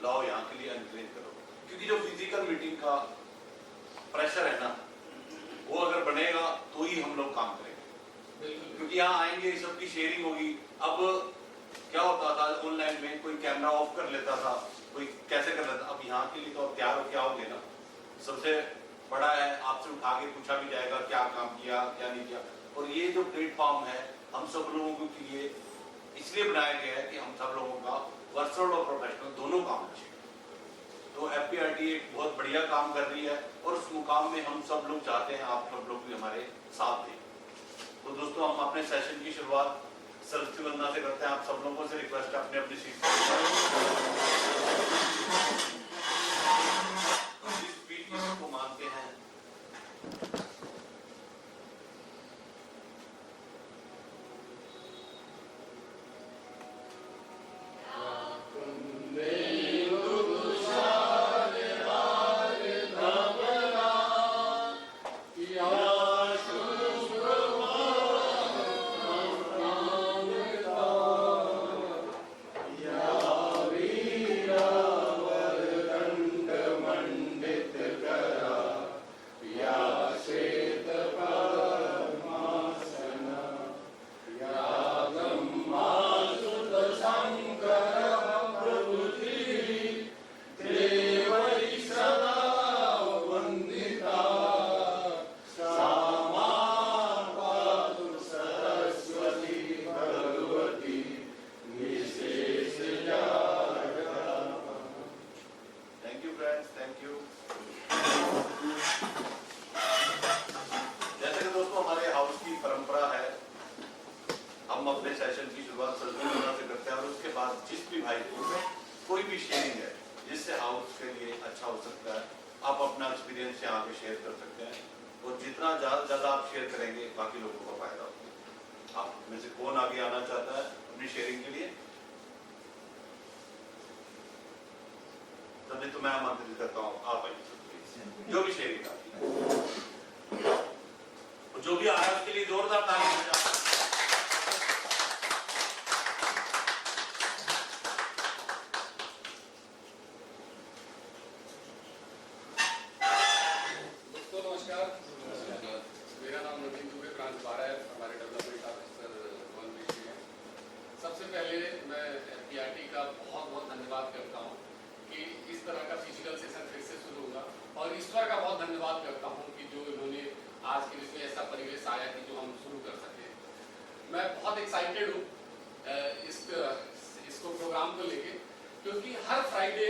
लाओ यहाँ के लिए एनकरेज करो, क्योंकि जो फिजिकल मीटिंग का प्रेशर है ना, वो अगर बनेगा तो ही हम लोग काम करेंगे, क्योंकि यहाँ आएंगे सबकी शेयरिंग होगी। अब क्या होता था ऑनलाइन में, कोई कैमरा ऑफ कर लेता था, कोई कैसे कर लेता, अब यहाँ के लिए तो अब तैयार हो क्या होगे ना, सबसे बड़ा है, आपसे उठा के पूछा भी जाएगा क्या काम किया क्या नहीं किया। और ये जो प्लेटफॉर्म है हम सब लोगों के लिए इसलिए बनाया गया है कि हम सब लोगों का पर्सनल और प्रोफेशनल दोनों काम अच्छे। तो एफपीआरटी एक बहुत बढ़िया काम कर रही है और उस मुकाम में हम सब लोग चाहते हैं आप सब लोग भी हमारे साथ दें। तो दोस्तों हम अपने सेशन की शुरुआत सरस्वती वंदना से करते हैं। आप सब लोगों से रिक्वेस्ट है अपने अपनी सीट को मानते हैं। हम अपने सेशन की शुरुआत सरस्वती वंदना से करते हैं और उसके बाद जिस भी भाई को कोई भी शेयरिंग है जिससे हाउस के लिए अच्छा हो सकता है, आप अपना एक्सपीरियंस यहाँ पे शेयर कर सकते हैं। और जितना ज़्यादा आप शेयर करेंगे बाकी लोगों को फायदा होगा। आप में से कौन आगे आना चाहता है अपनी शेयरिंग के लिए? तभी तो मैं आमंत्रित करता हूँ, आप आइए जो भी शेयरिंग आती है, जो भी आ रहा है उसके लिए जोरदार ताली बजाएं। मेरा नाम नवीन दुबे ब्रांच 12 है, हमारे डेवलपमेंट ऑफिसर वन विषय है। सबसे पहले मैं एफपीआरटी का बहुत बहुत धन्यवाद करता हूं कि इस तरह का फिजिकल सेशन फिर से शुरू हुआ, और ईश्वर का बहुत धन्यवाद करता हूं कि जो इन्होंने आज के इसमें ऐसा परिवेश आया कि जो हम शुरू कर सके। मैं बहुत एक्साइटेड हूँ इसको प्रोग्राम को लेके, क्योंकि हर फ्राइडे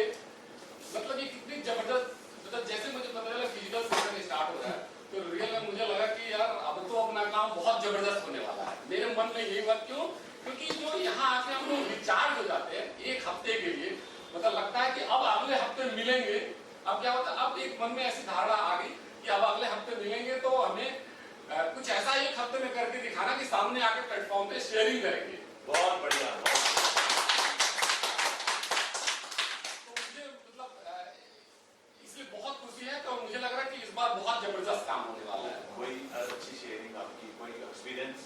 मतलब ये कितनी जबरदस्त, मतलब जैसे मुझे पता चला फिजिकल सेशन स्टार्ट हो रहा है तो रियल में मुझे लगा कि यार अब तो अपना काम बहुत जबरदस्त होने वाला है। मेरे मन में यही बात, क्यों? क्योंकि जो यहाँ आके हम लोग रिचार्ज हो जाते हैं एक हफ्ते के लिए, मतलब लगता है कि अब अगले हफ्ते मिलेंगे। अब क्या होता है, अब एक मन में ऐसी धारणा आ गई कि अब अगले हफ्ते मिलेंगे तो हमें कुछ ऐसा एक हफ्ते में करके दिखाना कि सामने आके प्लेटफॉर्म पे शेयरिंग करेंगे। बहुत बढ़िया। बहुत खुशी है, तो मुझे लग रहा है कि इस बार बहुत जबरदस्त काम होने वाला है। कोई अच्छी शेयरिंग आपकी, कोई एक्सपीरियंस,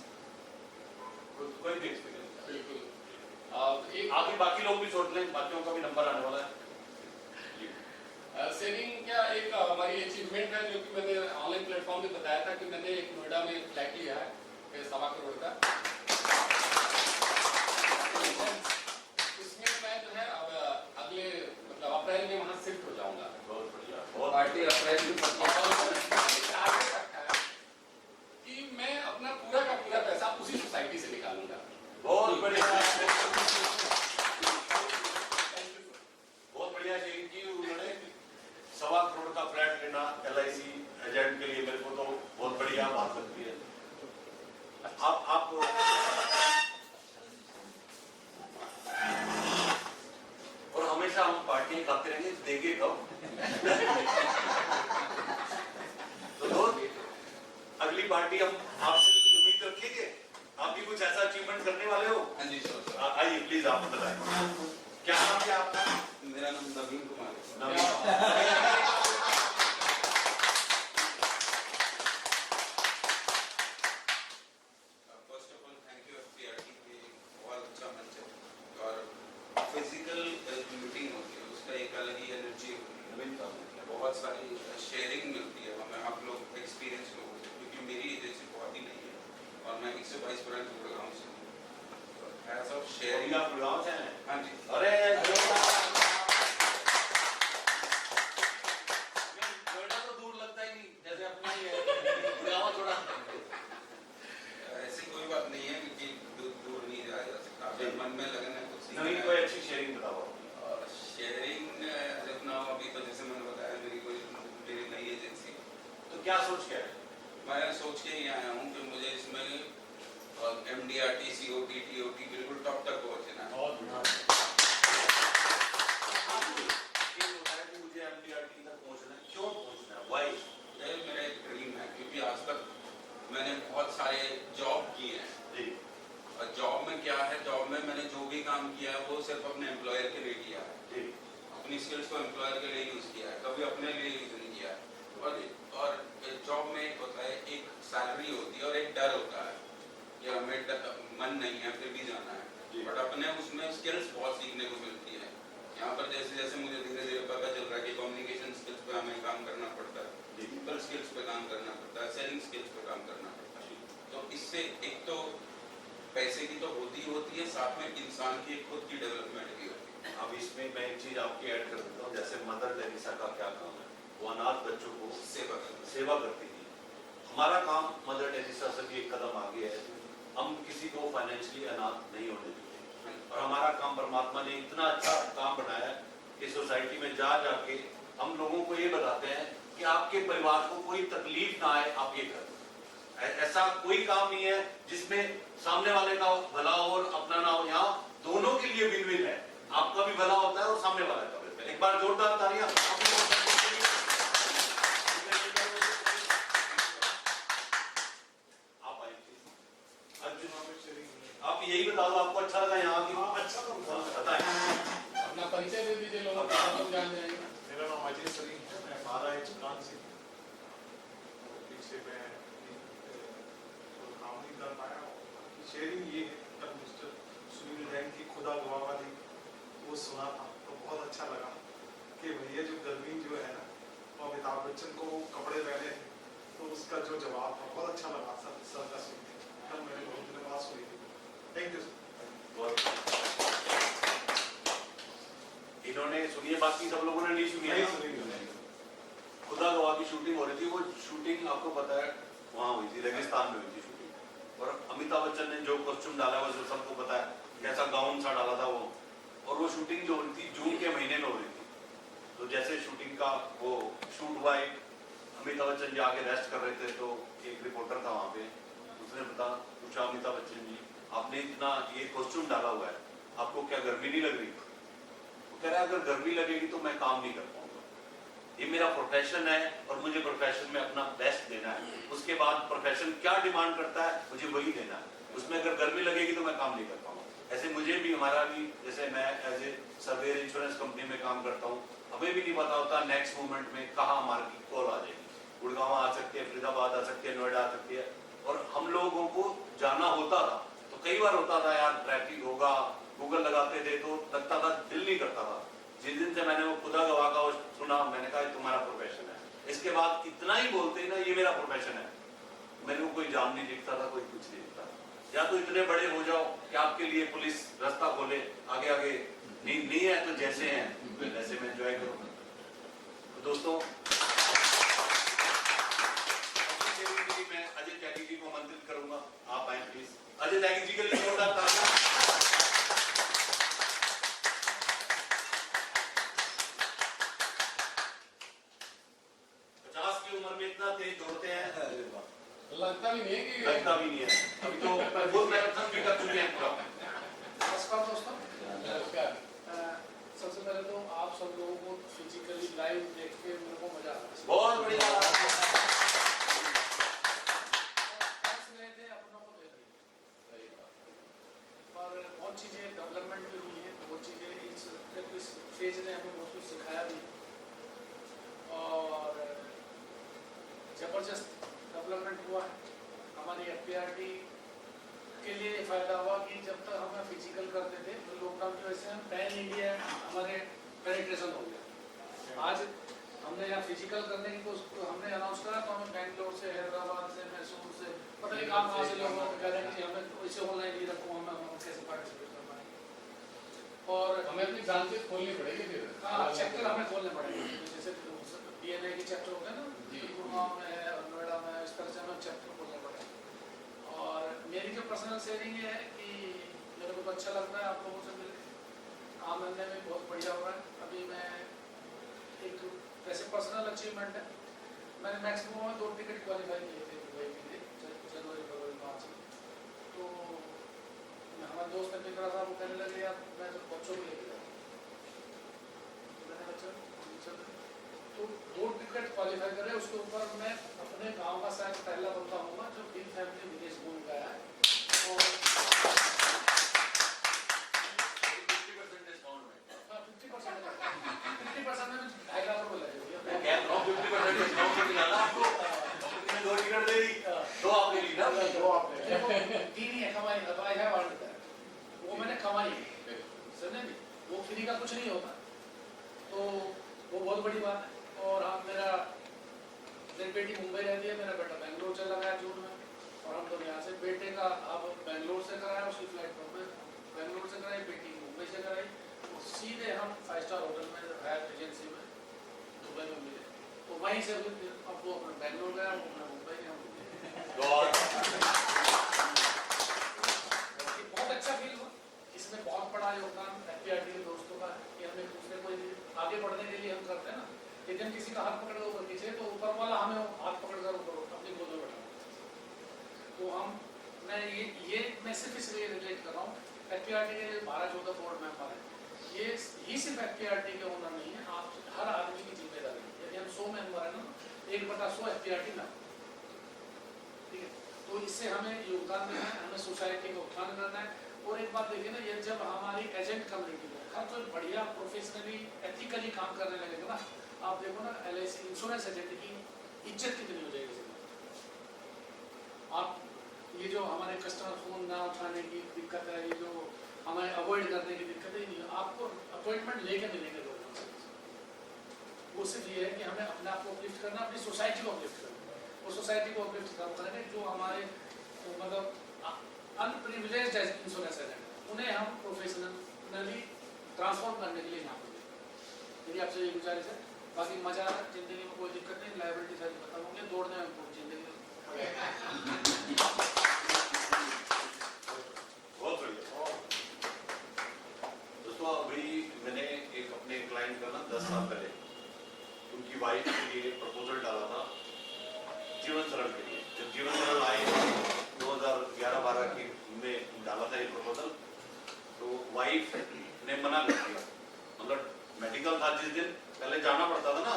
कोई भी एक्सपीरियंस? बिल्कुल। एक आगे बाकी लोग भी सोच लें, बाकियों का भी नंबर आने वाला है। शेयरिंग क्या एक हमारी अचीवमेंट है, जो कि मैंने ऑनलाइन प्लेटफॉर्म पे बताया था कि मैंने एक नोएडा में फ्लैट लिया है 1.25 करोड़ का। इसमें मैं जो है अब अगले मतलब अप्रैल में वहाँ शिफ्ट हो जाऊंगा। बहुत बढ़िया। बहुत पार्टी अप्रैल में टारगेट रखा है कि मैं अपना पूरा का पूरा पैसा उसी सोसाइटी से निकालूंगा। बहुत बढ़िया। बहुत बढ़िया शेयरिंग की उन्होंने। 1.25 करोड़ का फ्लैट लेना LIC एजेंट के लिए मेरे को तो बहुत बढ़िया बात लगती है। आप और हमेशा हम पार्टियां खाते रहेंगे, देंगे कब? तो अगली पार्टी हम आपसे उम्मीद रखेंगे, आप भी कुछ ऐसा अचीवमेंट करने वाले हो। हाँ जी सर। आइए प्लीज आप बताएं, क्या नाम है आपका? मेरा नाम नवीन कुमार है। First of all thank you FPRT, बहुत अच्छा मंच है और फिजिकल मीटिंग होती है उसका एक शेयरिंग आप गुड़गांव से हैं? हाँ जी अरे नोएडा तो दूर लगता ही नहीं, जैसे अपना ही है, गुड़गांव थोड़ा ऐसी कोई बात नहीं है कि दूर नहीं जाया जा सकता अगर मन में लगन है तो सीखना नवीन है। कोई अच्छी शेयरिंग बताओ। और शेयरिंग अपना अभी तो जैसे मैंने बताया मेरी नई एजेंसी तो क्या सोच के आए? मैं सोच के ही आया हूँ कि मुझे इसमें MDRT COT TOT बिल्कुल टॉप तक पहुँचना है। बहुत ये होता है कि मुझे MDRT तक पहुंचना है, क्यों पहुंचना है, व्हाई? ये मेरा एक ड्रीम है क्योंकि आज तक मैंने बहुत सारे जॉब किए हैं जी और जॉब में क्या है, जॉब में मैंने जो भी काम किया है वो सिर्फ अपने एम्प्लॉयर के लिए किया है, जी अपनी स्किल्स को एम्प्लॉयर के लिए यूज किया है, कभी अपने लिए यूज नहीं किया है। और जॉब में एक होता है, एक सैलरी होती है और एक डर होता है कि हमें मन नहीं है फिर भी जाना है, बट अपने उसमें स्किल्स बहुत सीखने को मिलती है। यहाँ पर जैसे जैसे मुझे धीरे धीरे पता चल रहा है कि कम्युनिकेशन स्किल्स पे हमें काम करना पड़ता है, पीपल स्किल्स पे काम करना पड़ता है, सेलिंग स्किल्स पे काम करना पड़ता है। तो इससे एक तो पैसे की तो होती है, साथ में इंसान की खुद की डेवलपमेंट भी होती है। अब इसमें मैं एक चीज आपकी ऐड कर देता हूँ, जैसे मदर टेरेसा का क्या काम है, वो अनाथ बच्चों को सेवा करती थी। हमारा काम मदर टेरेसा से भी एक कदम आगे है, हम किसी को फाइनेंशियली अनाथ नहीं होने देते। और हमारा काम, परमात्मा ने इतना अच्छा काम बनाया है कि सोसाइटी में जा जाके हम लोगों को ये बताते हैं कि आपके परिवार को कोई तकलीफ ना आए, आप ये करें। ऐसा कोई काम नहीं है जिसमें सामने वाले का भला हो और अपना ना हो, यहाँ दोनों के लिए विन विन है, आपका भी भला होता है और सामने वाले का भी। एक बार जोरदार तालियां अपने आप आइए। आप यही बताओ आपको अच्छा लगा यहाँ की? अच्छा बताएं। अपना परिचय दे दीजिए, लोगों को सब जान जाएंगे। मेरा नाम अजय सलीम है, मैं 12H ब्रांच से पीछे मैं काम नहीं कर पाया। शेयरिंग ये है, तब मिस्टर सुनील जैन की खुदा गवाह वाली वो सुना था तो बहुत अच्छा लगा कि भैया जो गर्मी जो है ना, वो अमिताभ बच्चन को कपड़े पहने थे तो उसका जो जवाब था बहुत अच्छा लगा सर का सुन के, तब मैंने बहुत दिनों बाद सुनी थी। Thank you sir. इन्होंने सुनिए, बाकी सब लोगों ने नहीं सुनी है। खुदा गवाह की शूटिंग हो रही थी, वो शूटिंग आपको पता है वहाँ हुई थी, रेगिस्तान में हुई थी शूटिंग। और अमिताभ बच्चन ने जो कॉस्ट्यूम डाला वो सबको पता है, कैसा गाउन सा डाला था वो। और वो शूटिंग जो हो रही थी जून के महीने में हो रही थी। तो जैसे शूटिंग का वो शूट हुआ, एक अमिताभ बच्चन जी आके रेस्ट कर रहे थे, तो एक रिपोर्टर था वहाँ पे, उसने पूछा अमिताभ बच्चन जी आपने इतना ये कॉस्ट्यूम डाला हुआ है, आपको क्या गर्मी नहीं लग रही? वो कह रहा है अगर गर्मी लगेगी तो मैं काम नहीं कर पाऊंगा, ये मेरा प्रोफेशन है और मुझे प्रोफेशन में अपना बेस्ट देना है। उसके बाद प्रोफेशन क्या डिमांड करता है मुझे वही देना है, उसमें अगर गर्मी लगेगी तो मैं काम नहीं कर पाऊंगा। ऐसे मुझे भी, हमारा भी, जैसे मैं as a surveyor insurance company में काम करता हूँ, हमें भी नहीं पता होता नेक्स्ट मोमेंट में कहाँ हमारी कॉल आ जाएगी। गुड़गांव आ सकती है, फरीदाबाद आ सकती है, नोएडा आ सकती है। और हम लोगों को जाना होता था तो कई बार होता था यार ट्रैफिक होगा, गूगल लगाते थे तो लगता था, दिल नहीं करता था। जिस दिन से मैंने वो खुदा गवाह का सुना, मैंने कहा तुम्हारा प्रोफेशन है। इसके बाद इतना ही बोलते ना ये मेरा प्रोफेशन है, मेरे को कोई जाम नहीं दिखता था, कोई कुछ नहीं दिखता। या तो इतने बड़े हो जाओ कि आपके लिए पुलिस रास्ता खोले, आगे आगे नहीं है तो जैसे हैं वैसे में एंजॉय करो। तो दोस्तों मैं अजय त्यागी जी को आमंत्रित करूंगा, आप आए प्लीज। अजय त्यागी जी के लिए जोरदार तालियां। 50 की उम्र में इतना तेज दौड़ते हैं, लगता भी नहीं है कि लगता भी नहीं है। अभी तो फुल मैराथन भी कर चुके हैं पूरा। नमस्कार दोस्तों। नमस्कार। सबसे पहले तो आप सब लोगों को फिजिकली लाइव देख के मेरे को मजा आ रहा है। बहुत बढ़िया। फैंस गए थे, अपनों को दे दिए। और बहुत चीजें डेवलपमेंट भी हुई है, बहुत चीजें इस फेज ने हमें बहुत कुछ सिखाया भी और जबरदस्त डेवलपमेंट हुआ है। हमारी FPRT के लिए फायदा हुआ कि जब तक हम फिजिकल करते थे तो लॉकडाउन की वजह से हम पैन इंडिया हमारे पेनिट्रेशन हो गया। आज हमने यहाँ फिजिकल करने की कोशिश हमने अनाउंस करा तो हमें बैंगलोर से, हैदराबाद से, मैसूर से, पता नहीं कहाँ से लोग कह रहे हैं कि हमें इसे ऑनलाइन ही रखो, हमें कैसे पार्टिसिपेट कर पाए। और हमें अपनी ब्रांचेस खोलनी पड़ेगी फिर। हाँ, चैप्टर हमें खोलने पड़ेंगे, जैसे DNA के चैप्टर होते हैं ना, जी। गुड़गांव में है और नोएडा में है, इस तरह से हमें चैप्टर खोलने पड़ेंगे। और मेरी जो पर्सनल शेयरिंग है कि मेरे को तो अच्छा लगता है आप लोगों से मिलकर, काम धंधे में बहुत बढ़िया हो रहा है। अभी मैं एक वैसे पर्सनल अचीवमेंट है, मैंने मैक्सिमम 2 टिकट क्वालिफाई किए थे दुबई के लिए जनवरी फरवरी मार्च में। तो हमारे दोस्त ने फिक्र था, वो कहने लगे यार मैं तो बच्चों को लेके जाऊँ, मैंने बच्चों तो 2 टिकट क्वालिफाई करे, उसके ऊपर मैं अपने गांव का शायद पहला बंदा होगा जो बिग फैमिली विदेश घूम गया है। और 50% डिस्काउंट में 50% में 50% में 2.5 लाख रुपए लगे भैया। मैं कह रहा हूँ 50% डिस्काउंट में मिला ना आपको, तुमने 2 टिकट दे दी, 2 आपने ली ना। देखो 3 ही है कमाई, अप्लाई है वार्ड का, वो मैंने कमाई है, समझे नहीं, वो फ्री का कुछ नहीं होता, तो वो बहुत बड़ी बात है। और हम मेरी बेटी मुंबई रहती है, मेरा बेटा बेंगलोर चला गया जून में, और हम दोनों यहाँ से बेटे का अब बेंगलोर से कराया, उसकी फ्लाइट पर मैं बेंगलोर से कराई, बेटी मुंबई से कराई, तो सीधे हम 5 स्टार होटल में हायर एजेंसी में दुबई में मिले, तो वहीं से अब वो अपना बेंगलोर गया, वो अपना मुंबई गया। बहुत अच्छा फील हुआ, इसमें बहुत बड़ा योगदान FPRT के दोस्तों का है कि हम एक दूसरे को आगे बढ़ने के लिए हम करते हैं ना, लेकिन किसी का हाथ पकड़ ऊपर नीचे तो ऊपर वाला हमें हाथ पकड़ कर ऊपर अपनी गोद में बैठा, तो मैं मैं सिर्फ इसलिए रिलेट कर रहा हूँ, FPRT के 12-14 बोर्ड मेंबर हैं, ये सिर्फ FPRT के ओनर नहीं है, आप हर आदमी की जिम्मेदारी है। यदि हम 100 मेंबर है ना, 1/100 FPRT में, ठीक है, तो इससे हमें योगदान देना है, हमें सोसाइटी का उत्थान करना है। और एक बात देखिए ना, ये जब हमारी एजेंट कम्युनिटी में हर कोई बढ़िया प्रोफेशनली एथिकली काम करने लगेगा ना, आप देखो ना LIC इंश्योरेंस एजेंट की इज्जत कितनी हो जाएगी। आप ये जो हमारे कस्टमर फोन ना उठाने की दिक्कत है, ये जो हमें अवॉइड करने की दिक्कत है, आपको अपॉइंटमेंट लेके मिलेंगे लोग, वो सिर्फ ये है कि हमें अपने आप को अपलिफ्ट करना, अपनी सोसाइटी को अपलिफ्ट करना, वो सोसाइटी को अपलिफ्ट करेंगे जो हमारे मतलब अनप्रिविलेज्ड इंश्योरेंस एजेंट, उन्हें हम प्रोफेशनली ट्रांसफॉर्म करने के लिए यहाँ पर मेरी आपसे ये गुजारिश है। बाकी मजा जिंदगी में कोई दिक्कत नहीं, लाइबिलिटी सारी खत्म होंगे, दौड़ने में पूरी जिंदगी बहुत बढ़िया। दोस्तों अभी मैंने एक अपने क्लाइंट का ना 10 साल पहले उनकी वाइफ के लिए प्रपोजल डाला था जीवन सरल के लिए। जब जीवन सरल आए 2011-12 की में डाला था ये प्रपोजल, तो वाइफ ने मना कर दिया, मतलब मेडिकल था जिस दिन, पहले जाना पड़ता था ना,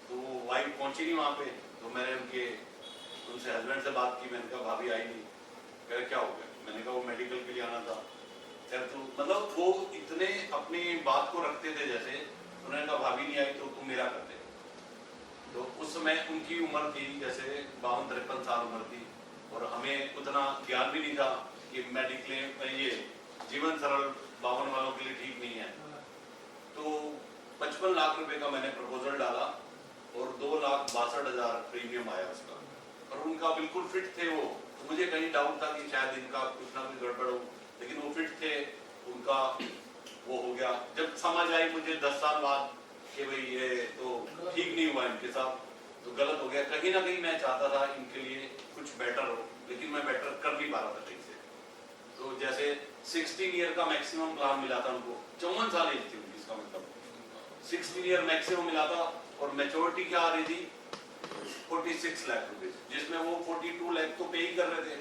तो वाइफ पहुंची नहीं वहाँ पे, तो मैंने उनसे हस्बैंड से बात की, मैंने कहा भाभी आई नहीं, कह रहे क्या हो गया, मैंने कहा वो मेडिकल के लिए आना था। खैर तो मतलब वो इतने अपनी बात को रखते थे, जैसे उन्होंने कहा भाभी नहीं आई तो तुम मेरा करते। तो उस समय उनकी उम्र थी जैसे 52-53 साल उम्र थी, और हमें उतना ज्ञान भी नहीं था कि मेडिक्लेम ये जीवन सरल 52 वालों के लिए ठीक नहीं है। तो 55 लाख रुपए का मैंने प्रपोजल डाला और 2,62,000 प्रीमियम आया उसका, और उनका बिल्कुल फिट थे वो, तो मुझे कहीं डाउट था कि शायद इनका कुछ ना कुछ गड़बड़ हो, लेकिन वो फिट थे, उनका वो हो गया। जब समझ आई मुझे 10 साल बाद कि भाई ये तो ठीक नहीं हुआ इनके साथ, तो गलत हो गया। कहीं ना कहीं मैं चाहता था इनके लिए कुछ बेटर हो, लेकिन मैं बेटर कर नहीं पा रहा था ठीक से। तो जैसे 16 ईयर का मैक्सिमम प्लान मिला था उनको, 54 साल एज थी उनकी, इसका मतलब 16 ईयर मैक्सिमम मिला था, और मैच्योरिटी क्या आ रही थी 46 लाख रुपए, जिसमें वो 42 लाख तो पे ही कर रहे थे।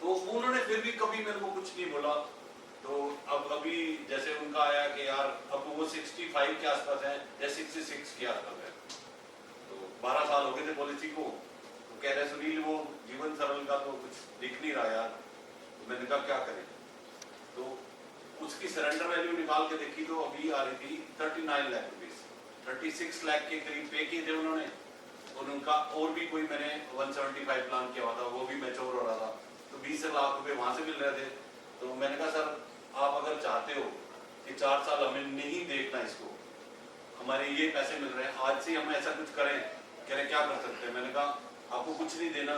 तो उन्होंने फिर भी कभी मेरे को कुछ नहीं बोला। तो अब अभी जैसे उनका आया कि यार अब वो 65 के आसपास है या 66 के आसपास है, तो 12 साल हो गए थे पॉलिसी को, तो कह रहे सुनील वो जीवन सरल का तो कुछ दिख नहीं रहा यार। तो मैंने कहा क्या करें, तो उसकी सरेंडर वैल्यू निकाल के देखी तो अभी आ रही थी 39 लाख रुपीज, 36 लाख के करीब पे किए थे उन्होंने, और उनका और भी कोई मैंने 175 प्लान किया हुआ था, वो भी मैच्योर हो रहा था, तो 20 लाख रुपए वहां से मिल रहे थे। तो मैंने कहा सर आप अगर चाहते हो कि 4 साल हमें नहीं देखना इसको, हमारे ये पैसे मिल रहे हैं, आज से हम ऐसा कुछ करें, कह रहे क्या कर सकते हैं। मैंने कहा आपको कुछ नहीं देना,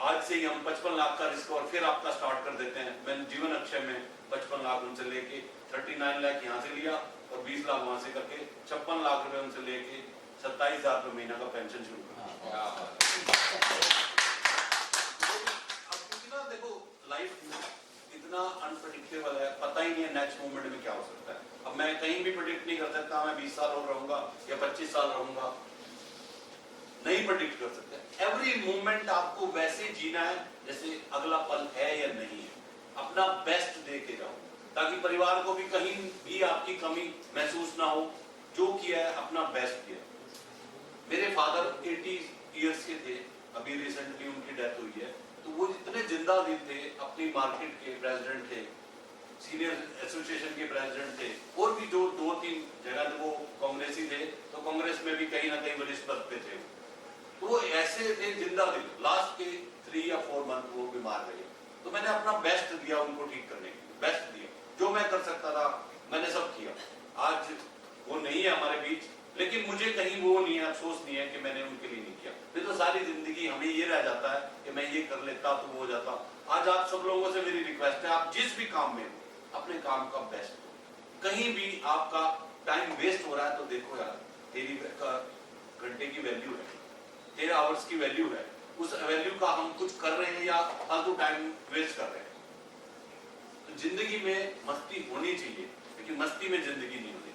आज से ही हम 55 लाख का रिस्क और फिर आपका स्टार्ट कर देते हैं। मैंने जीवन अक्षय में 55 लाख उनसे लेके 39 लाख यहाँ से लिया और 20 लाख वहां से करके 56 लाख रुपए उनसे लेके 27,000 रुपए महीना का पेंशन शुरू किया। अब क्योंकि ना देखो लाइफ इतना अनप्रेडिक्टेबल है, पता ही नहीं है नेक्स्ट मोमेंट में क्या हो सकता है। अब मैं कहीं भी प्रेडिक्ट नहीं कर सकता मैं 20 साल और रहूंगा या 25 साल रहूंगा, नहीं प्रेडिक्ट कर सकते। एवरी मोमेंट आपको वैसे जीना है जैसे अगला पल है या नहीं है, अपना बेस्ट दे के जाओ ताकि परिवार को भी कहीं भी आपकी कमी महसूस ना हो। जो किया है अपना बेस्ट किया। मेरे फादर 80 इयर्स के थे, अभी रिसेंटली उनकी डेथ हुई है, तो वो इतने जिंदा दिल थे, अपनी मार्केट के प्रेसिडेंट थे, सीनियर एसोसिएशन के प्रेसिडेंट थे, और भी जो 2-3 जगह वो कांग्रेसी थे, तो कांग्रेस में भी कहीं ना कहीं वरिष्ठ पद पे थे। तो वो ऐसे थे जिंदा दिल। लास्ट के 3 या 4 मंथ वो बीमार रहे, तो मैंने अपना बेस्ट दिया उनको ठीक करने के लिए, बेस्ट दिया जो मैं कर सकता था मैंने सब किया। आज वो नहीं है हमारे बीच, लेकिन मुझे कहीं वो नहीं है, अफसोस नहीं है कि मैंने उनके लिए नहीं किया। नहीं तो सारी जिंदगी हमें ये रह जाता है कि मैं ये कर लेता तो वो हो जाता। आज आप सब लोगों से मेरी रिक्वेस्ट है, आप जिस भी काम में हो अपने काम का बेस्ट दो। कहीं भी आपका टाइम वेस्ट हो रहा है तो देखो यार, तेरी घंटे की वैल्यू है, तेरे आवर्स की वैल्यू है, उस वैल्यू का हम कुछ कर रहे हैं या फालतू टाइम वेस्ट कर रहे हैं। तो जिंदगी में मस्ती होनी चाहिए, लेकिन मस्ती में जिंदगी नहीं होनी चाहिए।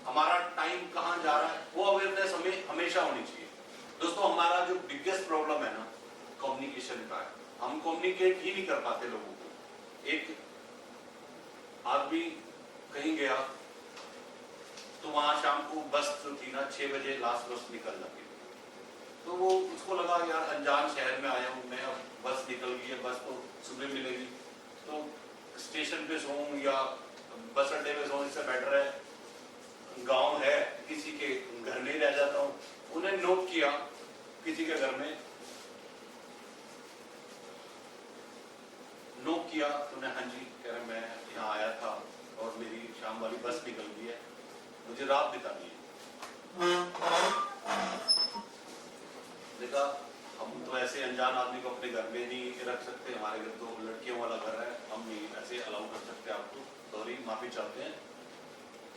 हमारा टाइम कहाँ जा रहा है वो अवेयरनेस हमें हमेशा होनी चाहिए। दोस्तों हमारा जो बिगेस्ट प्रॉब्लम है ना, कम्युनिकेशन का है। हम कम्युनिकेट ही नहीं कर पाते लोगों को। एक आदमी कहीं गया तो वहां शाम को बस जो थी ना 6 बजे लास्ट बस निकल जाती, तो वो उसको लगा यार अनजान शहर में आया हूँ मैं, अब बस निकल गई है, बस तो सुबह मिलेगी, तो स्टेशन पे सोऊं या बस अड्डे पे सोऊं, इससे बेटर है गांव है किसी के घर में ही रह जाता हूँ। उन्हें नोक किया किसी के घर में, नोक किया तो उन्हें हाँ जी कह रहे मैं यहाँ आया था और मेरी शाम वाली बस निकल गई है, मुझे रात बितानी है। देखा हम तो ऐसे अनजान आदमी को अपने घर में नहीं रख सकते, हमारे घर तो लड़कियों वाला घर है, हम नहीं ऐसे अलाउ कर सकते आपको, सॉरी माफी चाहते हैं।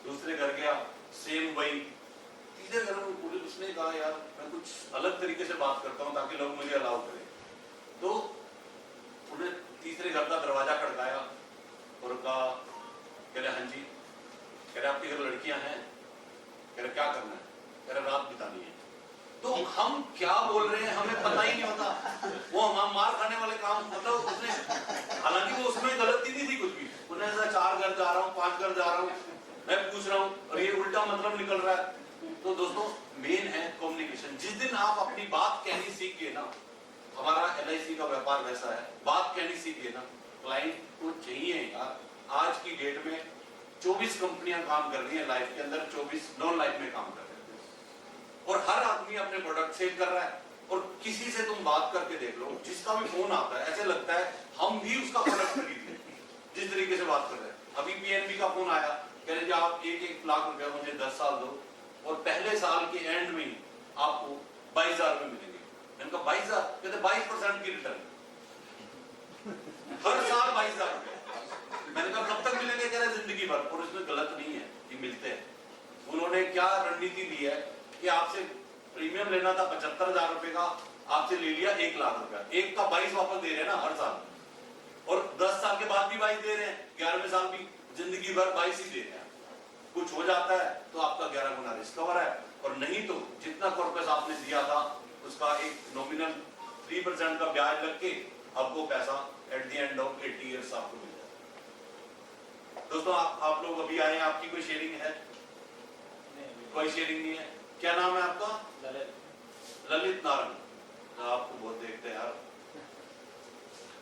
दूसरे घर गया सेम वही, तीसरे घर में पुलिस उसने कहा यार मैं कुछ अलग तरीके से बात करता हूँ ताकि लोग मुझे अलाउ करें। तो उन्हें तीसरे घर का दरवाजा खड़काया और कहा, कह रहे हाँ जी, कह रहे आपके घर लड़कियां हैं, कह रहे क्या करना है, कह रहे रात बितानी है। तो हम क्या बोल रहे हैं हमें पता ही नहीं होता। वो हम मार खाने वाले काम, मतलब उसने, हालांकि वो उसमें गलती नहीं थी कुछ भी, उन्हें ऐसा 4 घर जा रहा हूँ 5 घर जा रहा हूँ, मैं पूछ रहा हूँ और ये उल्टा मतलब निकल रहा है। तो दोस्तों मेन है कम्युनिकेशन। जिस दिन आप अपनी बात कहनी सीख गए ना, हमारा LIC का व्यापार वैसा है, बात कहनी सीख गए ना, क्लाइंट को चाहिए यार। आज की डेट में 24 कंपनियां काम कर रही है लाइफ के अंदर, 24 नॉन लाइफ में काम कर रहे हैं, और हर आदमी अपने प्रोडक्ट सेल कर रहा है। और किसी से तुम बात करके देख लो, जिसका भी फोन आता है ऐसे लगता है हम भी उसका प्रोडक्ट खरीद लें, जिस तरीके से बात कर रहे हैं। अभी PNB का फोन आया, कह रहे आप 1-1 लाख रुपया मुझे 10 साल दो और पहले साल के एंड में ही आपको 22,000 रुपए मिलेंगे। मैंने कहा 22,000, कहते 22% की रिटर्न हर साल 22,000 रुपए। मैंने कहा कब तक मिलेंगे, कह रहे जिंदगी भर। और इसमें गलत नहीं है कि मिलते हैं। उन्होंने क्या रणनीति दी है कि आपसे प्रीमियम लेना था 75,000 रुपए का, आपसे ले लिया 1 लाख रुपया, एक का 22 वापस दे रहे हैं ना हर साल, और 10 साल के बाद भी 22 दे रहे हैं, 11वें साल भी जिंदगी भर 22 ही दे रहे हैं। कुछ हो जाता है तो आपका 11 गुना रिस्कवर है, और नहीं तो जितना कॉर्पस आपने दिया था उसका एक नॉमिनल 3% का ब्याज लग के आपको पैसा at the end of 80 years आपको मिल जाता है। दोस्तों आप लोग अभी आए हैं, आपकी कोई शेयरिंग है? कोई शेयरिंग नहीं है। क्या नाम है आपका? ललित नारायण। आपको बहुत देखते हैं यार,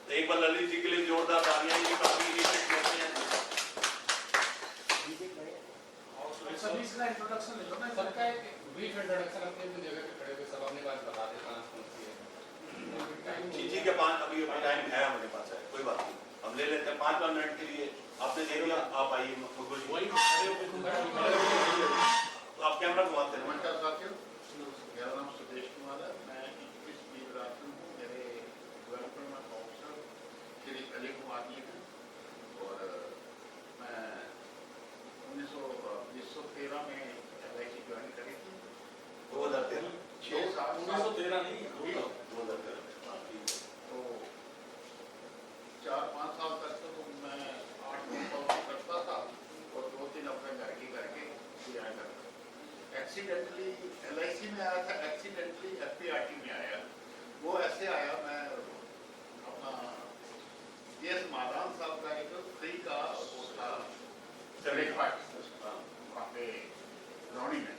तो एक बार ललित जी के लिए जोरदार तालियां। ये काफी इनिशिएटिव करते हैं। सभी इसका इंट्रोडक्शन ले लो ना। सबका एक ब्रीफ इंट्रोडक्शन अपनी अपनी जगह पे खड़े हुए सब अपनी बात बता देता है। जी के 5 अभी टाइम है हमारे पास, है कोई बात नहीं, हम ले लेते हैं 5 मिनट के लिए। आपने दे दिया, आप आइए। आप कैमरा घुमाते हैं। नमस्कार साथियों, मेरा नाम सुदेश कुमार है। मैं 21 बीवराजन हूँ। मेरे डेवलपमेंट ऑफिसर श्री अजय कुमार जी हैं, और एक्सीडेंटली LIC में आया था, एक्सीडेंटली FPRT में आया। वो ऐसे आया, मैं अपना PS मादान साहब का एक फ्री का वो था ब्रेकफास्ट वहाँ पे रौनी में,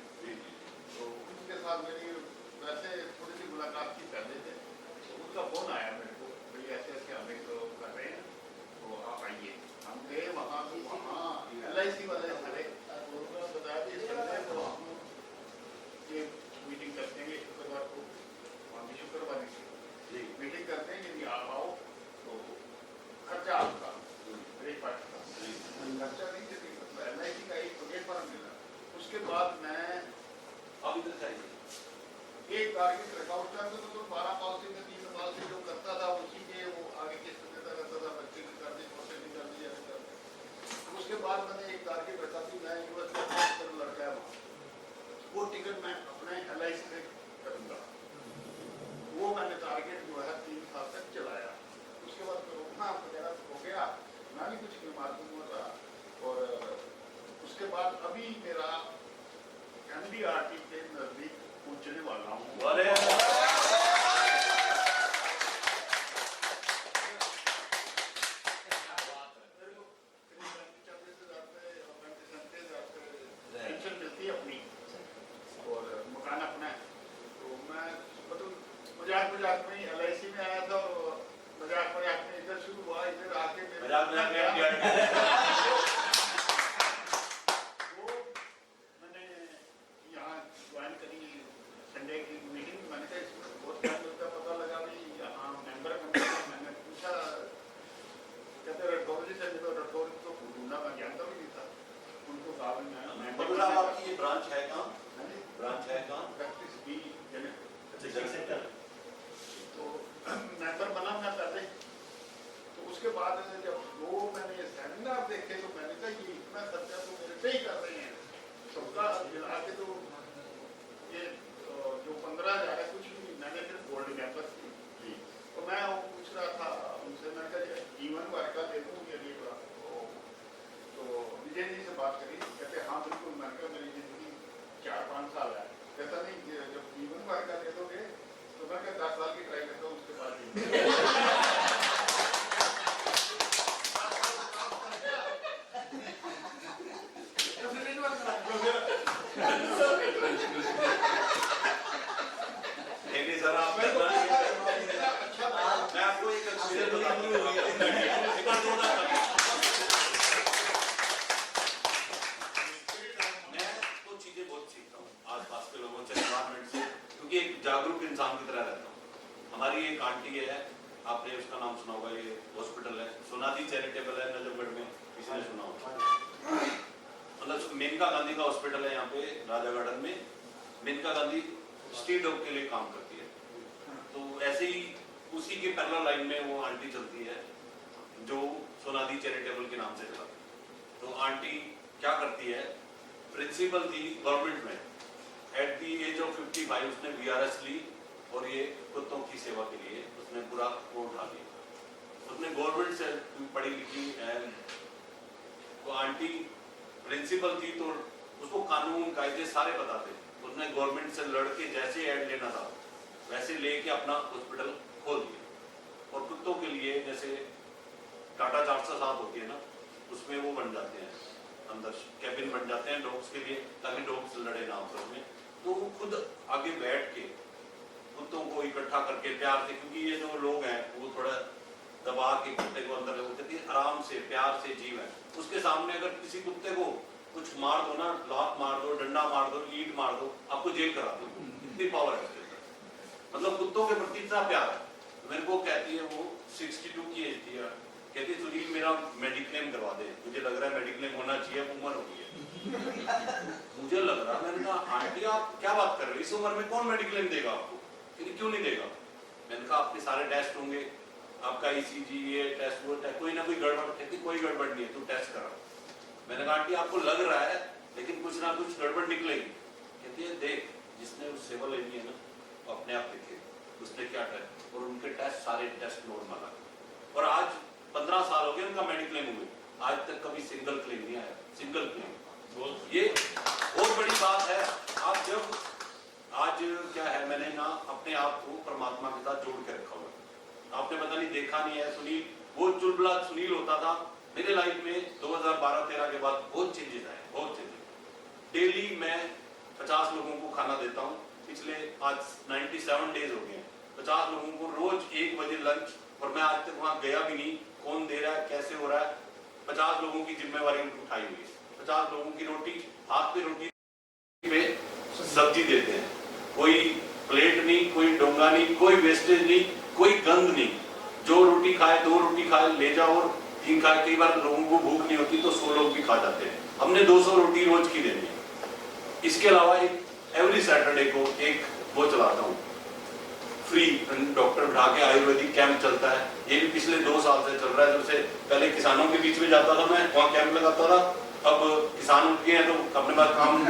तो उनके साथ मेरी वैसे थोड़ी सी मुलाकात की पहले थे, तो उनका फोन आया मेरे को, भाई ऐसे ऐसे हम एक कर रहे हैं तो आप आइए। हम गए वहाँ, तो वहाँ LIC वाले सारे बताया कि संडे को हम ये मीटिंग करते हैं, शुक्रवार को, वहाँ भी शुक्रवार की मीटिंग करते हैं, यदि आप आओ तो खर्चा आपका ब्रेकफास्ट का, खर्चा नहीं देते, मतलब LIC का एक प्लेटफॉर्म मिला। उसके बाद मैं अब इधर चाहिए एक टारगेट रखा उस टाइम तो 12 पॉलिसी में 3 पॉलिसी जो करता था उसी के वो आगे किस्त देता रहता था, बच्चे की कर दी, छोटे की कर दी, ऐसे कर दी। उसके बाद मैंने एक टारगेट रखा कि मैं यूनिवर्सिटी में लड़का है वहाँ, वो टिकट मैं अपने LIC से करूँगा। वो मैंने टारगेट जो है 3 साल तक चलाया। उसके बाद कोरोना वगैरह हो गया, मैं भी कुछ नहीं मालूम हो रहा। और उसके बाद अभी मेरा MDRT के नजदीक पहुंचने वाला हूँ। पेंशन मिलती है अपनी और मकान अपना है, तो मैं मतलब मजाक में LIC में आया था और मजाक में इधर शुरू हुआ, इधर आके मैंने यहाँ ज्वाइन करी संडे की मीटिंग। मैंने कहा इसमें बहुत टाइम लगता, पता लगा भी यहाँ मेंबर मैंने पूछा, कहते रटौरी से, तो रटौरी तो ढूंढा, मैं जानता भी नहीं था उनको। कहा मतलब आपकी ये ब्रांच है कहाँ? ब्रांच है कहाँ? प्रैक्टिस भी सेंटर। तो मेंबर बना मैं पहले। तो उसके बाद जब वो मैंने सेमिनार देखे तो मैंने कहा ये इतना खर्चा तो मेरे पे ही कर रहे हैं, सबका मिला के तो ये जो 15,000 है कुछ भी, मैंने फिर गोल्ड मेंबर की। तो मैं वो पूछ रहा था उनसे, मैंने कहा जीवन भर का दे दूँ ये तो विजय जी से बात करी, कहते हाँ बिल्कुल। मैंने कहा मेरी जिंदगी 4-5 साल है, कहता नहीं जब जीवन भर का दे दोगे तो मैं क्या 10 साल की ट्राई करता हूँ, उसके बाद नहीं सर, आप मैं आपको एक एक्सपीरियंस बताता हूँ। मैं तो चीजें बहुत सीखता हूँ आसपास के लोगों से, एनवायरमेंट से, क्योंकि एक जागरूक इंसान की तरह रहता हूँ। हमारी एक आंटी है, आपने उसका नाम सुना होगा, ये हॉस्पिटल है सोनादी चैरिटेबल है नजफगढ़ में, किसी ने सुना होगा? मतलब मेनका गांधी का हॉस्पिटल है यहाँ पे राजा गार्डन में। मेनका गांधी स्ट्रीट डॉग के लिए काम करती है, तो ऐसे ही उसी के पैरेलल लाइन में वो आंटी चलती है जो सोनादी चैरिटेबल के नाम से चलाती है। तो आंटी क्या करती है, प्रिंसिपल थी गवर्नमेंट में, एट दी एज ऑफ 55 उसने VRS ली और ये कुत्तों की सेवा के लिए उसने पूरा वो उठा लिया। उसने गवर्नमेंट से पढ़ी लिखी है, तो आंटी प्रिंसिपल थी तो उसको कानून कायदे सारे पता थे। उसने गवर्नमेंट से लड़के जैसे ऐड लेना था वैसे लेके अपना हॉस्पिटल खोल दिया। और कुत्तों के लिए जैसे टाटा 407 होती है ना, उसमें वो बन जाते हैं, अंदर कैबिन बन जाते हैं डॉग्स के लिए, ताकि डॉग्स लड़े ना आपस में। तो वो खुद आगे बैठ के कुत्तों को इकट्ठा करके प्यार से, क्योंकि ये जो लोग हैं वो थोड़ा दबा के कुत्ते को अंदर कहती है, आराम से प्यार से जीव है। उसके सामने अगर किसी कुत्ते को कुछ मार दो ना, लात मार दो, डंडा मार दो, ईंट मार दो, आपको जेल करा दो, इतनी पावर है उसके अंदर। मतलब कुत्तों के प्रति इतना प्यार है। मेरे को कहती है, वो 62 की एज थी, कहती सुनील मेरा मेडिक्लेम करवा दे, मुझे लग रहा है मेडिक्लेम होना चाहिए, उम्र हो गई है। मुझे लग रहा, मैंने कहा आंटी आप क्या बात कर रहे हो, इस उम्र में कौन मेडिक्लेम देगा आपको? क्यों नहीं देगा? मैंने कहा आपके सारे टेस्ट होंगे, आपका ECG ये टेस्ट वो टेस्ट, कोई ना कोई गड़बड़, कहती कोई गड़बड़ नहीं है, तू टेस्ट करा। मैंने कहा आंटी आपको लग रहा है लेकिन कुछ ना कुछ गड़बड़ निकलेगी। कहती है देख, जिसने उस सेवा लेनी है ना वो अपने आप देखे उसने क्या टेस्ट, और उनके टेस्ट सारे टेस्ट नॉर्मल आ। और आज 15 साल हो गए उनका मेडिक्लेम हुए, आज तक कभी सिंगल क्लेम नहीं आया, सिंगल क्लेम। ये बहुत बड़ी बात है। आप जब आज क्या है, मैंने ना अपने आप को परमात्मा के साथ जोड़ के रखा हुआ। आपने पता नहीं देखा नहीं है, सुनील वो चुलबुला सुनील होता था। मेरे लाइफ में 2012-13 के बाद बहुत चेंजेस आए, बहुत चेंजेस। डेली मैं 50 लोगों को खाना देता हूँ। पिछले आज 97 डेज हो गए हैं, 50 लोगों को रोज 1 बजे लंच, और मैं आज तक वहां गया भी नहीं। कौन दे रहा है, कैसे हो रहा है, 50 लोगों की जिम्मेवारी उठाई हुई है। 50 लोगों की रोटी, हाथ पे रोटी पे सब्जी देते हैं, कोई प्लेट नहीं, कोई डोंगा नहीं, कोई वेस्टेज नहीं, कोई गंद नहीं। जो रोटी खाए, 2 रोटी खाए ले जाओ, और 3 खाए। कई बार लोगों को भूख नहीं होती तो 100 लोग भी खा जाते हैं। हमने 200 रोटी रोज की देनी है। इसके अलावा एक एवरी सैटरडे को एक वो चलाता हूँ, फ्री डॉक्टर बिठा के आयुर्वेदिक कैंप चलता है। ये भी पिछले 2 साल से चल रहा है। सबसे पहले किसानों के बीच में जाता था मैं, वहाँ कैंप लगाता था। अब किसान उठ गए हैं तो अपने पास काम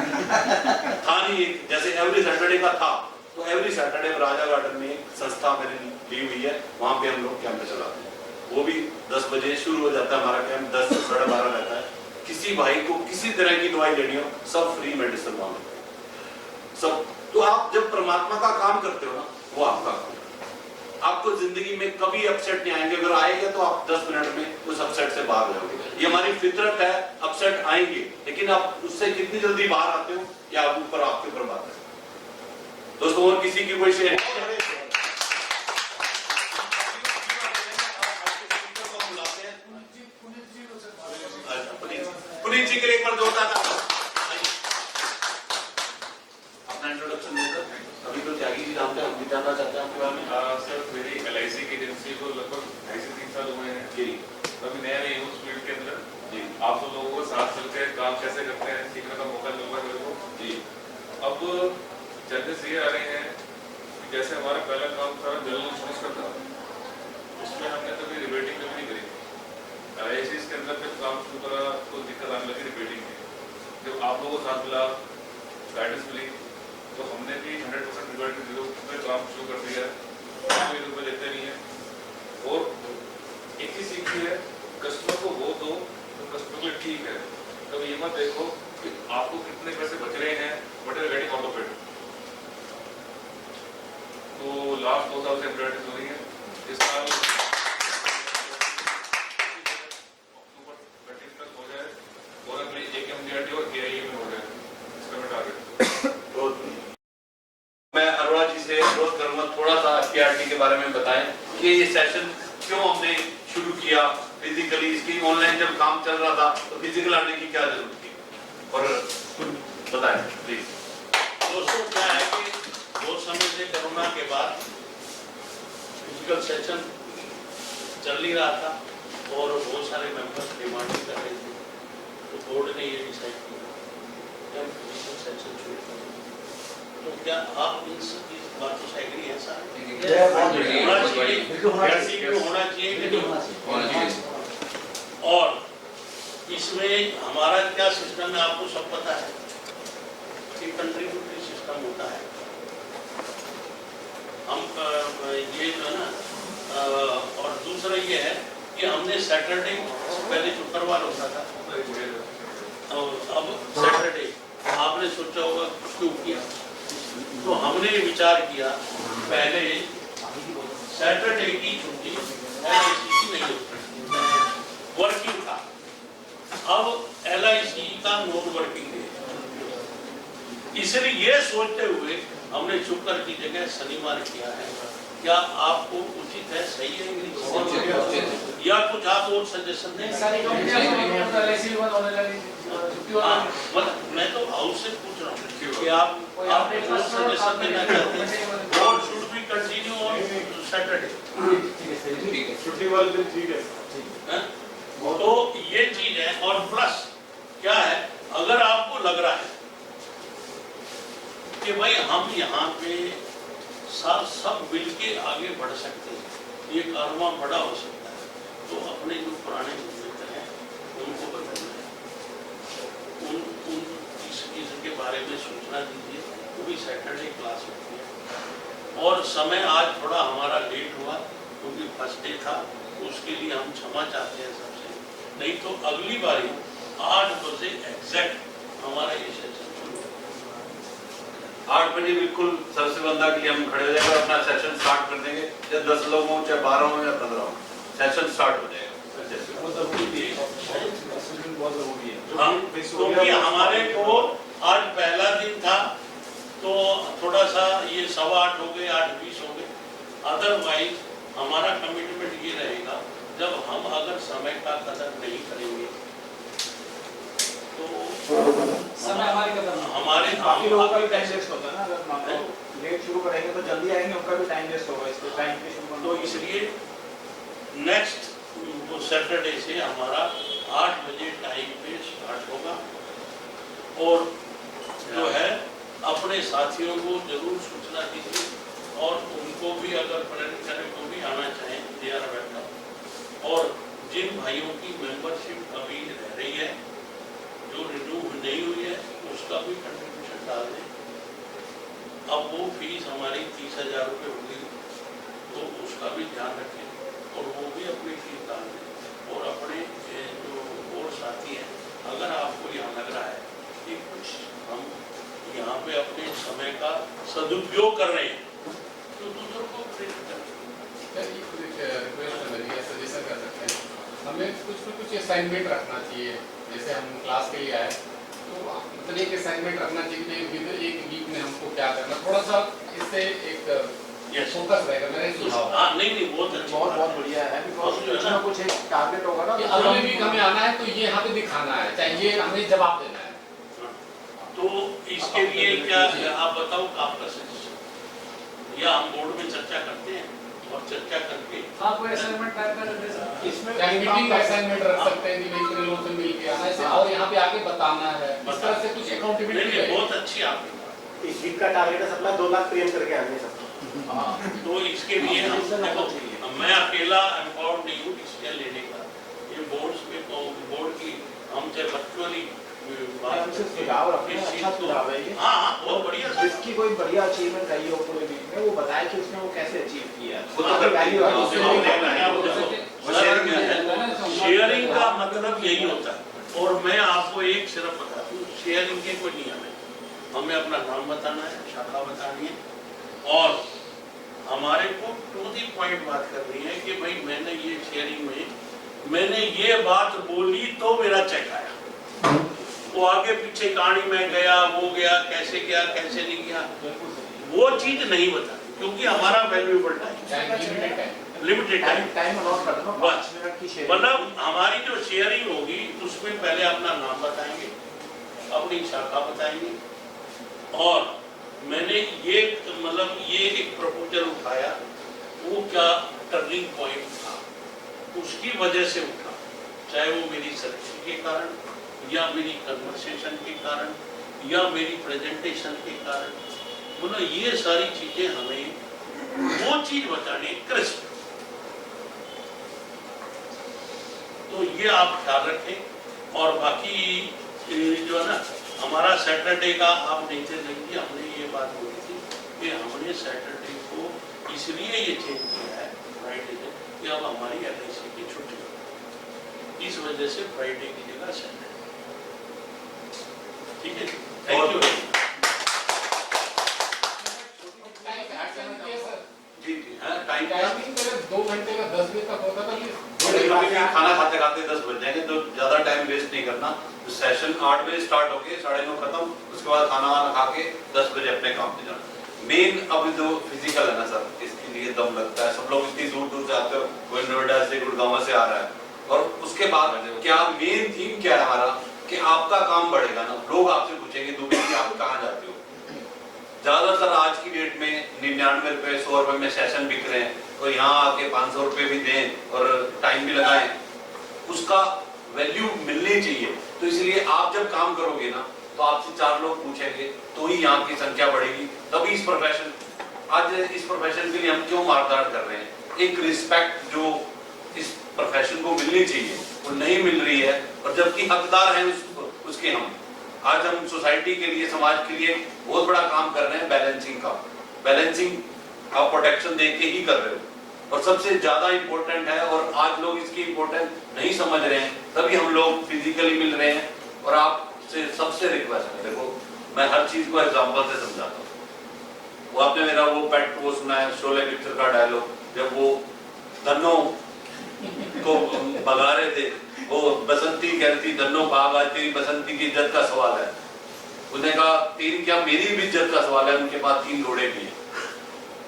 था नहीं, जैसे एवरी सैटरडे का था। तो एवरी सैटरडे राजा गार्डन में एक संस्था मैंने ली हुई है, वहाँ पे हम लोग कैंप चलाते हैं। वो भी 10 बजे शुरू हो जाता है हमारा कैंप, 10 से 12:30 रहता है। किसी भाई को किसी तरह की दवाई लेनी हो, सब फ्री मेडिसिन वहाँ सब। तो आप जब परमात्मा का काम करते हो ना, वो आपका काम है। आपको जिंदगी में कभी अपसेट नहीं आएंगे। अगर आएंगे तो आप 10 मिनट में उस अपसेट से बाहर हो जाओगे। ये हमारी फितरत है, अपसेट आएंगे, लेकिन आप उससे कितनी जल्दी बाहर आते हो या ऊपर आपके ऊपर बात है। दोस्तों, और किसी की कोई शेयर पुनीत जी के लिए एक बार जोरदार अपना इंट्रोडक्शन देकर। अभी तो त्यागी जी नाम पे हम भी जानना चाहते हैं आपके बारे में। सर, मेरी LIC की एजेंसी को लगभग 2.5 से 3 साल हुए हैं जी। अभी नया नया उस फील्ड के अंदर जी आप सब लोगों को साथ चलकर काम कैसे करते हैं सीखने का मौका मिल रहा है मेरे को जी। अब चैलेंजेस ये आ रहे हैं कि जैसे हमारा पहला काम था जनरल इंश्योरेंस का था, उसमें हमने कभी रिबेटिंग कभी नहीं करी। LIC के अंदर जब काम शुरू करा तो दिक्कत आने लगी रिबेटिंग की। जब आप लोगों को साथ मिला, गाइडेंस मिली, तो हमने भी 100% रिबेट पे काम शुरू कर दिया। कोई रुपये देते नहीं है। और एक ही सीखी है, कस्टमर को वो दो तो कस्टमर के लिए ठीक है। कभी ये मत देखो कि आपको कितने पैसे बच रहे हैं, but are getting out of it. तो लास्ट 2 साल से एम्ब्रॉयडरी हो रही है। इस साल अक्टूबर 30 तक हो जाए और अगले एक MDRT और KIA में हो जाए, इसका मैं टारगेट। मैं अरोड़ा जी से अनुरोध करूंगा थोड़ा सा FPRT के बारे में बताएं कि ये सेशन क्यों हमने शुरू किया फिजिकली। इसकी ऑनलाइन जब काम चल रहा था तो फिजिकल आने की क्या जरूरत थी, और कुछ बताएं प्लीज। दोस्तों, क्या है कि 2 समय से कोरोना के बाद फिजिकल सेशन चल नहीं रहा था और बहुत सारे मेंबर्स डिमांड कर रहे थे, तो बोर्ड ने ये डिसाइड किया कि हम फिजिकल सेशन शुरू करें। तो क्या आप इस बातों से एग्री है सर? होना चाहिए कि नहीं? और इसमें हमारा क्या सिस्टम है आपको सब पता है कि कंट्रीब्यूटरी सिस्टम होता है। हम ये जो है ना, और दूसरा ये है कि हमने सैटरडे, पहले शुक्रवार होता था और अब सैटरडे, आपने सोचा होगा क्यों किया। तो हमने विचार किया, पहले सैटरडे की छुट्टी LIC की नहीं होती, वर्किंग था। अब LIC का नॉन वर्किंग डे, इसलिए ये सोचते हुए हमने शुक्र की जगह शनिवार किया है। क्या आपको उचित है, सही है इंग्लिश, या कुछ आप और सजेशन दें? मतलब मैं तो हाउस से पूछ रहा हूँ कि आप सजेशन देना चाहते हैं। और should be continue on Saturday, छुट्टी वाले दिन ठीक है। तो ये चीज है। और प्लस क्या है, अगर आपको लग रहा है कि भाई हम यहाँ पे सब मिल के आगे बढ़ सकते हैं, ये कारवां बड़ा हो सकता है, तो अपने जो पुराने मित्र हैं उनको बदलना है, इसके बारे में सूचना दीजिए। वो भी सैटरडे क्लास होती है। और समय आज थोड़ा हमारा लेट हुआ क्योंकि फर्स्ट डे था, उसके लिए हम क्षमा चाहते हैं सबसे। नहीं तो अगली बारी 8 बजे एग्जैक्ट हमारा ये सेशन शुरू होगा। 8 बजे बिल्कुल सबसे बंदा के लिए हम खड़े हो जाएंगे और अपना सेशन स्टार्ट कर देंगे। चाहे 10 लोग हों, चाहे 12 हों या 15 हों, सेशन स्टार्ट हो जाएगा। हाँ, क्योंकि हमारे को आज पहला दिन था तो थोड़ा सा ये 7:15 हो गए, 8:20 हो गए। अदरवाइज हमारा कमिटमेंट ये रहेगा, जब हम अगर समय का कदर नहीं करेंगे तो समय हमारी कदर नहीं। हमारे बाकी लोगों का भी टाइम वेस्ट होता है ना। अगर मान लो लेट शुरू करेंगे तो जल्दी आएंगे, उनका भी टाइम वेस्ट होगा, इसलिए टाइम पे शुरू करना। तो इसलिए नेक्स्ट सैटरडे से हमारा 8 बजे टाइम पे स्टार्ट होगा। और जो है अपने साथियों को जरूर सूचना दीजिए और उनको भी अगर प्रेरित करने को भी आना चाहें, दे आर वेलकम। और जिन भाइयों की मेंबरशिप अभी रह रही है, जो रिन्यू नहीं हुई है, उसका भी कंट्रीब्यूशन डाल दें। अब वो फीस हमारी 30,000 रुपये होगी, तो उसका भी ध्यान रखें और वो भी अपनी फीस डाल दें। और अपने जो और साथी हैं, अगर आपको यहाँ लग रहा है कि कुछ हम यहाँ पे अपने समय का सदुपयोग कर रहे हैं, तो दूसरों को प्रेरित करें। रिक्वेस्ट मेरी है, सजेशन कर सकते हैं, हमें कुछ असाइनमेंट रखना चाहिए। जैसे हम क्लास के लिए आए तो मतलब एक असाइनमेंट रखना चाहिए कि एक वीक में हमको क्या करना, थोड़ा सा इससे एक फोकस रहेगा। मेरा सुझाव। हाँ, नहीं बहुत अच्छी बहुत बात बहुत है। बढ़िया है, बिकॉज कुछ ना कुछ एक टारगेट होगा ना कि अगले वीक हमें आना है तो ये यहाँ पे दिखाना है, चाहे ये हमें जवाब देना है। तो इसके लिए क्या आप बताओ आपका सजेशन, या हम बोर्ड में चर्चा करते हैं और चर्चा करके हाँ, कोई असाइनमेंट टाइप का दे सकते हैं। इसमें मीटिंग का असाइनमेंट रख सकते हैं कि भाई इतने लोगों से मिल के आना है और यहाँ पे आके बताना है, इस तरह से कुछ अकाउंटेबिलिटी है। बहुत अच्छी आपकी बात। इस वीक का टारगेट है सबका 2 लाख प्रेम करके आने सब। तो इसके लिए हम देखो, मैं अकेला एम्पावर्ड नहीं हूँ डिसीजन लेने का। ये बोर्ड्स में बोर्ड की हम चाहे वर्चुअली हमसे सुझाव रखते हैं, अच्छा सुझाव है ये। हाँ बहुत बढ़िया। जिसकी कोई बढ़िया अचीवमेंट रही हो पूरे वीक में, वो बताए कि उसने वो कैसे अचीव किया है। वो तो उसकी वैल्यू है। शेयरिंग का मतलब यही होता है। और मैं आपको एक सिर्फ बता दूं, शेयरिंग के कोई नियम है। हमें अपना नाम बताना है, शाखा बतानी है और हमारे को टू दी पॉइंट बात करनी है कि भाई मैंने ये शेयरिंग में मैंने ये बात बोली तो मेरा चेक आया। वो आगे पीछे कहानी में गया, वो गया, कैसे गया, कैसे नहीं गया, वो चीज नहीं बता, क्योंकि हमारा valuable time limited time allot कर दो, 5 मिनट की शेयरिंग। मतलब हमारी जो शेयरिंग होगी उसमें पहले अपना नाम बताएंगे, अपनी शाखा बताएंगे और मैंने ये मतलब ये एक प्रपोजल उठाया, वो क्या टर्निंग पॉइंट था, उसकी वजह से उठा, चाहे वो मेरी सिलेक्शन के कारण या मेरी कन्वर्सेशन के कारण या मेरी प्रेजेंटेशन के कारण, मतलब ये सारी चीजें हमें वो चीज बताने क्रिस्प। तो ये आप ख्याल रखें। और बाकी जो है ना, हमारा सैटरडे का आप नहीं थे लेकिन हमने ये बात बोली थी कि हमने सैटरडे को इसलिए ये चेंज किया है फ्राइडे से कि अब हमारी LIC की छुट्टी है, इस वजह से फ्राइडे की जगह सैटरडे। ठीक है, थैंक यू। जी जी हाँ, टाइम टाइमिंग पहले 2 घंटे का 10 बजे तक होता था कि खाना खाते खाते 10 बज जाएंगे, तो ज्यादा टाइम वेस्ट नहीं करना। तो सेशन 8 बजे स्टार्ट होके 9:30 खत्म, उसके बाद खाना वाना खा के 10 बजे अपने काम पे जाना। मेन अब जो फिजिकल है ना सर, इसके लिए दम लगता है। सब लोग इतनी दूर दूर से आते हो, कोई नोएडा से, गुड़गांव से आ रहा है, और उसके बाद क्या मेन थीम क्या है हमारा कि आपका काम बढ़ेगा ना, लोग आपसे पूछेंगे दुबई कि आप कहाँ जाते हो। ज्यादातर आज की डेट में 99 रुपए 100 रुपए में सेशन बिक रहे हैं, और यहाँ आके 500 रुपए भी दें और टाइम भी लगाएं, उसका वैल्यू मिलनी चाहिए। तो इसलिए आप जब काम करोगे ना, तो आपसे 4 लोग पूछेंगे, तो ही यहाँ की संख्या बढ़ेगी। तभी इस प्रोफेशन, आज इस प्रोफेशन के लिए हम क्यों मारधाड़ कर रहे हैं, एक रिस्पेक्ट जो इस प्रोफेशन को मिलनी चाहिए वो नहीं मिल रही है, और जबकि हकदार हैं उसके हम। आज हम सोसाइटी के लिए, समाज के लिए बहुत बड़ा काम कर रहे हैं बैलेंसिंग का। बैलेंसिंग आप प्रोटेक्शन दे के ही कर रहे हो, और सबसे ज्यादा इंपॉर्टेंट है, और आज लोग इसकी इंपॉर्टेंस नहीं समझ रहे हैं, तभी हम लोग फिजिकली मिल रहे हैं। और आपसे सबसे रिक्वेस्ट है, देखो मैं हर चीज को एग्जांपल से समझाता हूँ। वो आपने मेरा वो पेट वो सुना है शोले पिक्चर का डायलॉग, जब वो धन्नो को भगा रहे थे, वो बसंती कहती धन्नो भाग आती, बसंती की इज्जत का सवाल है। उन्होंने कहा तीन क्या, मेरी भी इज्जत का सवाल है, उनके पास 3 घोड़े भी हैं।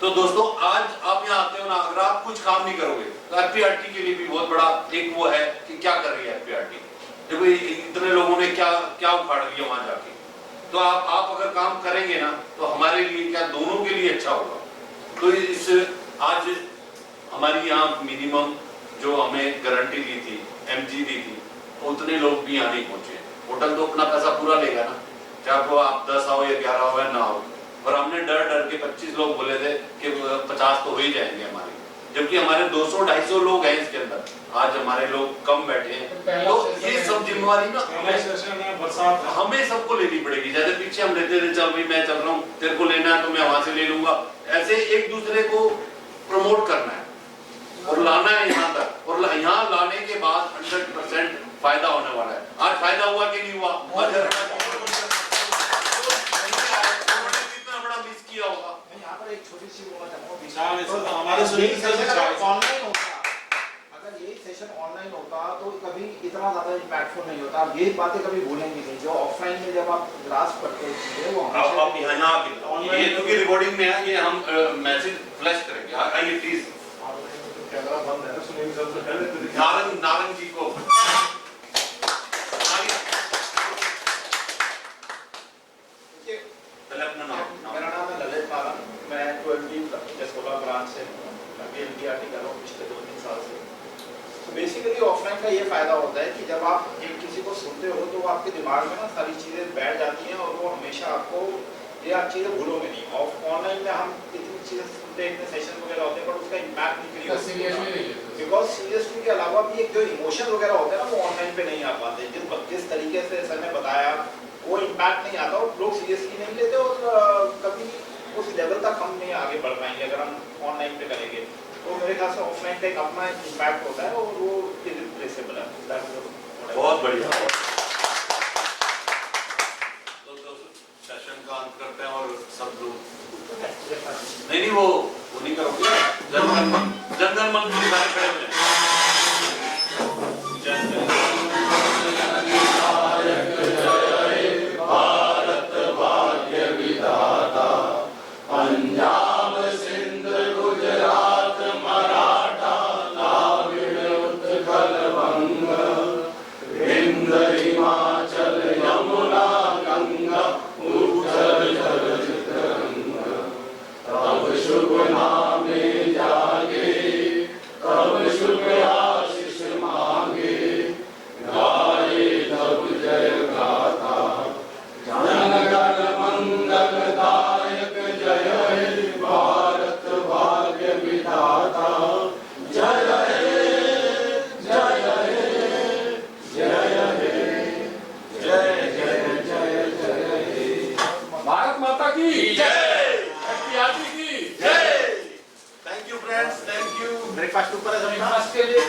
तो दोस्तों आज आप यहाँ आते हो ना, अगर आप कुछ काम नहीं करोगे तो एफपीआरटी के लिए भी बहुत बड़ा एक वो है कि क्या कर रही है एफपीआरटी। देखो इतने लोगों ने क्या क्या उखाड़ लिया वहां जाके, तो आप अगर काम करेंगे ना तो हमारे लिए क्या, दोनों के लिए अच्छा होगा। तो इस आज हमारी यहाँ मिनिमम जो हमें गारंटी दी थी, एमजी दी थी, उतने लोग भी यहाँ नहीं पहुंचे। होटल तो अपना पैसा पूरा लेगा ना, चाहे वो आप 10 आओ या 11 आओ या ना आओ। और हमने डर डर के 25 लोग बोले थे कि 50 तो हो ही जाएंगे हमारे, जबकि हमारे 200-250 लोग हैं इसके अंदर। आज हमारे लोग कम बैठे हैं, तो ये सब जिम्मेवारी ना हमें सबको लेनी पड़ेगी। जैसे पीछे हम लेते थे, चल भाई मैं चल रहा हूँ, तेरे को लेना है तो मैं वहां से ले लूंगा, ऐसे एक दूसरे को प्रमोट करना है और लाना है यहाँ तक। और यहाँ लाने के बाद 100% फायदा होने वाला है। आज फायदा हुआ कि नहीं हुआ? कितना बड़ा मिस किया होगा। यहाँ पर एक छोटी सी बोलना चाहूँगा, हमारे सुनील सर से ऑनलाइन होता, अगर यही सेशन ऑनलाइन होता तो कभी इतना ज्यादा इम्पैक्टफुल नहीं होता। आप यही बातें कभी भूलेंगे नहीं, जो ऑफलाइन में जब आप ग्रास्प करते हैं वो आप यहाँ आके ये क्योंकि रिकॉर्डिंग में है, ये हम मैसेज फ्लैश करेंगे। आइए प्लीज, कैमरा बंद है, सुनील सर से पहले नारंग जी को पहले अपना नाम। मेरा नाम है ललित माला, मैं 12 जसोला ब्रांच से हूँ, मैं भी एनटीआरटी कर रहा हूँ पिछले 2-3 साल से। तो बेसिकली ऑफलाइन का ये फायदा होता है कि जब आप एक किसी को सुनते हो तो आपके दिमाग में ना सारी चीज़ें बैठ जाती हैं और वो हमेशा आपको ये आप चीज़ें भूलोगे नहीं। ऑनलाइन में हम इतनी चीज़ें सुनते हैं, इतने सेशन वगैरह होते हैं, बट उसका इम्पैक्ट नहीं होता, बिकॉज सीरियसली के अलावा भी एक जो इमोशन वगैरह होते हैं ना वो ऑनलाइन पे नहीं आ पाते। जिस तरीके से सर ने बताया वो इम्पैक्ट नहीं आता और लोग सीरियसली नहीं लेते और कभी उस लेवल तक हम नहीं आगे बढ़ पाएंगे अगर हम ऑनलाइन पे करेंगे। तो मेरे ख्याल से ऑफलाइन का एक अपना इम्पैक्ट होता है और वो इरिप्लेसेबल है। बहुत बढ़िया। तो सेशन का अंत करते हैं और सब लोग नहीं वो नहीं करोगे, जनगण मन की सारे खड़े हो जाए। भारत भाग्य विधाता, पंजाब सिंध गुजरात मराठा द्राविड़ उत्कल बंग, विंध्य हिमाचल यमुना गंगा उज्जल जल तरंग, तब शुभ नामे जागे, तब शुभ आशीष मांगे, गाए तब जय गाथा, जनगण मंगलदायक जय हे भारत भाग्य विधाता, जय हे जय हे जय हे जय जय जय जय हे। भारत माता की जय, एफपीआरटी की जय। Thank you friends, thank you. Breakfast ऊपर है ब्रेकफास्ट के लिए